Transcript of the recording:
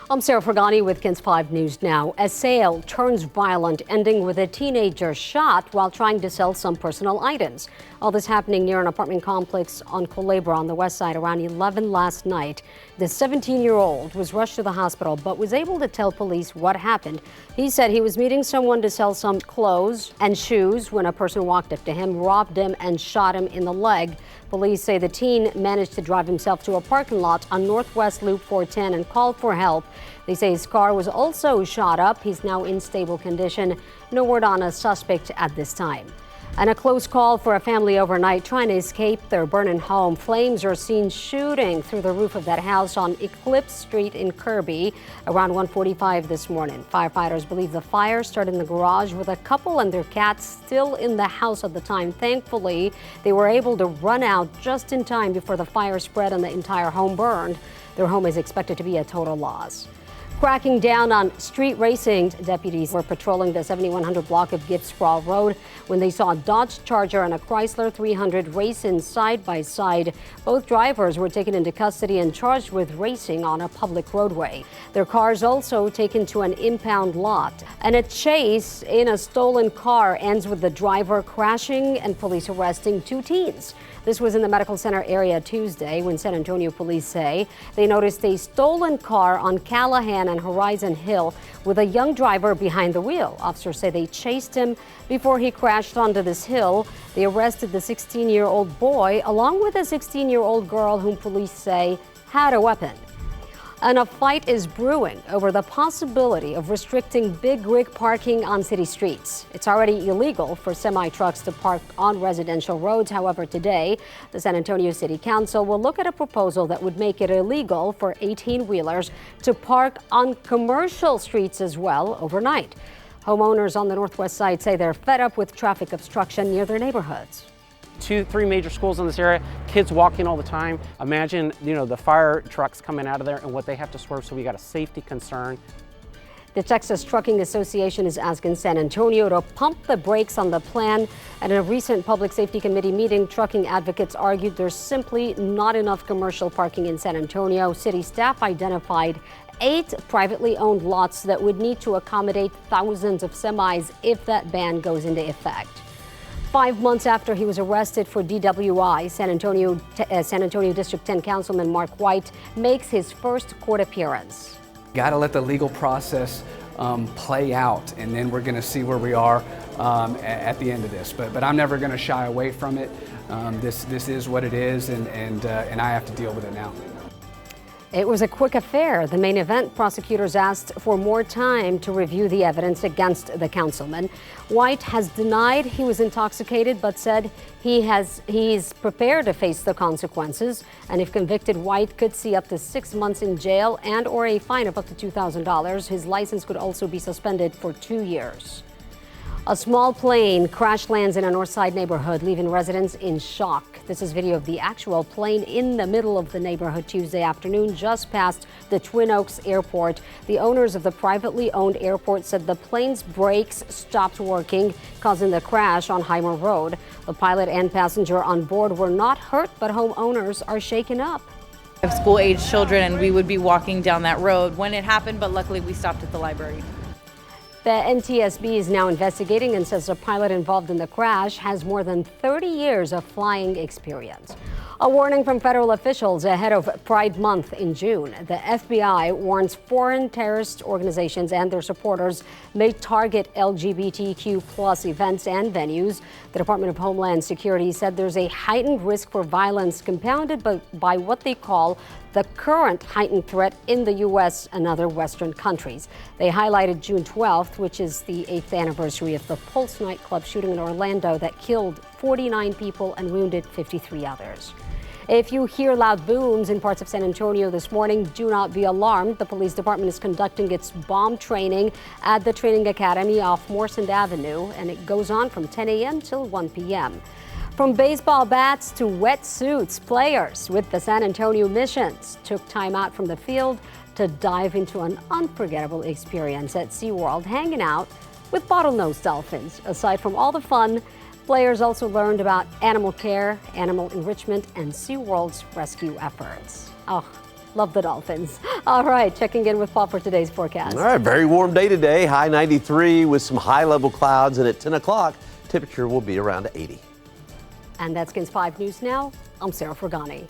I'm Sarah Fragani with KENS 5 News Now. A sale turns violent, ending with a teenager shot while trying to sell some personal items. All this happening near an apartment complex on Culebra on the west side around 11 last night. The 17-year-old was rushed to the hospital but was able to tell police what happened. He said he was meeting someone to sell some clothes and shoes when a person walked up to him, robbed him, and shot him in the leg. Police say the teen managed to drive himself to a parking lot on Northwest Loop 410 and called for help. They say his car was also shot up. He's now in stable condition. No word on a suspect at this time. And a close call for a family overnight trying to escape their burning home. Flames are seen shooting through the roof of that house on Eclipse Street in Kirby around 1:45 this morning. Firefighters believe the fire started in the garage with a couple and their cats still in the house at the time. Thankfully, they were able to run out just in time before the fire spread and the entire home burned. Their home is expected to be a total loss. Cracking down on street racing, deputies were patrolling the 7100 block of Gibbs Sprawl Road when they saw a Dodge Charger and a Chrysler 300 racing side by side. Both drivers were taken into custody and charged with racing on a public roadway. Their cars also taken to an impound lot. And a chase in a stolen car ends with the driver crashing and police arresting two teens. This was in the medical center area Tuesday when San Antonio police say they noticed a stolen car on Callahan and Horizon Hill with a young driver behind the wheel. Officers say they chased him before he crashed onto this hill. They arrested the 16-year-old boy along with a 16-year-old girl whom police say had a weapon. And a fight is brewing over the possibility of restricting big rig parking on city streets. It's already illegal for semi-trucks to park on residential roads. However, today, the San Antonio City Council will look at a proposal that would make it illegal for 18-wheelers to park on commercial streets as well overnight. Homeowners on the northwest side say they're fed up with traffic obstruction near their neighborhoods. 2-3 major schools in this area, kids walking all the time. Imagine, the fire trucks coming out of there and what they have to swerve, so we got a safety concern. The Texas Trucking Association is asking San Antonio to pump the brakes on the plan. At a recent Public Safety Committee meeting, trucking advocates argued there's simply not enough commercial parking in San Antonio. City staff identified 8 privately owned lots that would need to accommodate thousands of semis if that ban goes into effect. 5 months after he was arrested for DWI, San Antonio District 10 Councilman Mark White makes his first court appearance. Got to let the legal process play out, and then we're going to see where we are at the end of this. But I'm never going to shy away from it. This is what it is, and I have to deal with it now. It was a quick affair. The main event, prosecutors asked for more time to review the evidence against the councilman. White has denied he was intoxicated, but said he's prepared to face the consequences. And if convicted, White could see up to 6 months in jail and or a fine of up to $2,000. His license could also be suspended for 2 years. A small plane crash lands in a Northside neighborhood, leaving residents in shock. This is video of the actual plane in the middle of the neighborhood Tuesday afternoon, just past the Twin Oaks Airport. The owners of the privately owned airport said the plane's brakes stopped working, causing the crash on Heimer Road. The pilot and passenger on board were not hurt, but homeowners are shaken up. I have school-age children, and we would be walking down that road when it happened, but luckily we stopped at the library. The NTSB is now investigating and says the pilot involved in the crash has more than 30 years of flying experience. A warning from federal officials ahead of Pride Month in June. The FBI warns foreign terrorist organizations and their supporters may target LGBTQ plus events and venues. The Department of Homeland Security said there's a heightened risk for violence compounded by what they call the current heightened threat in the U.S. and other Western countries. They highlighted June 12th, which is the 8th anniversary of the Pulse nightclub shooting in Orlando that killed 49 people and wounded 53 others. If you hear loud booms in parts of San Antonio this morning, do not be alarmed. The police department is conducting its bomb training at the training academy off Morrison Avenue, and it goes on from 10 a.m. till 1 p.m. From baseball bats to wetsuits, players with the San Antonio Missions took time out from the field to dive into an unforgettable experience at SeaWorld, hanging out with bottlenose dolphins. Aside from all the fun, players also learned about animal care, animal enrichment, and SeaWorld's rescue efforts. Oh, Love the Dolphins. All right, checking in with Paul for today's forecast. All right, very warm day today. High 93 with some high level clouds, and at 10 o'clock, temperature will be around 80. And that's KINS 5 News Now. I'm Sarah Fergani.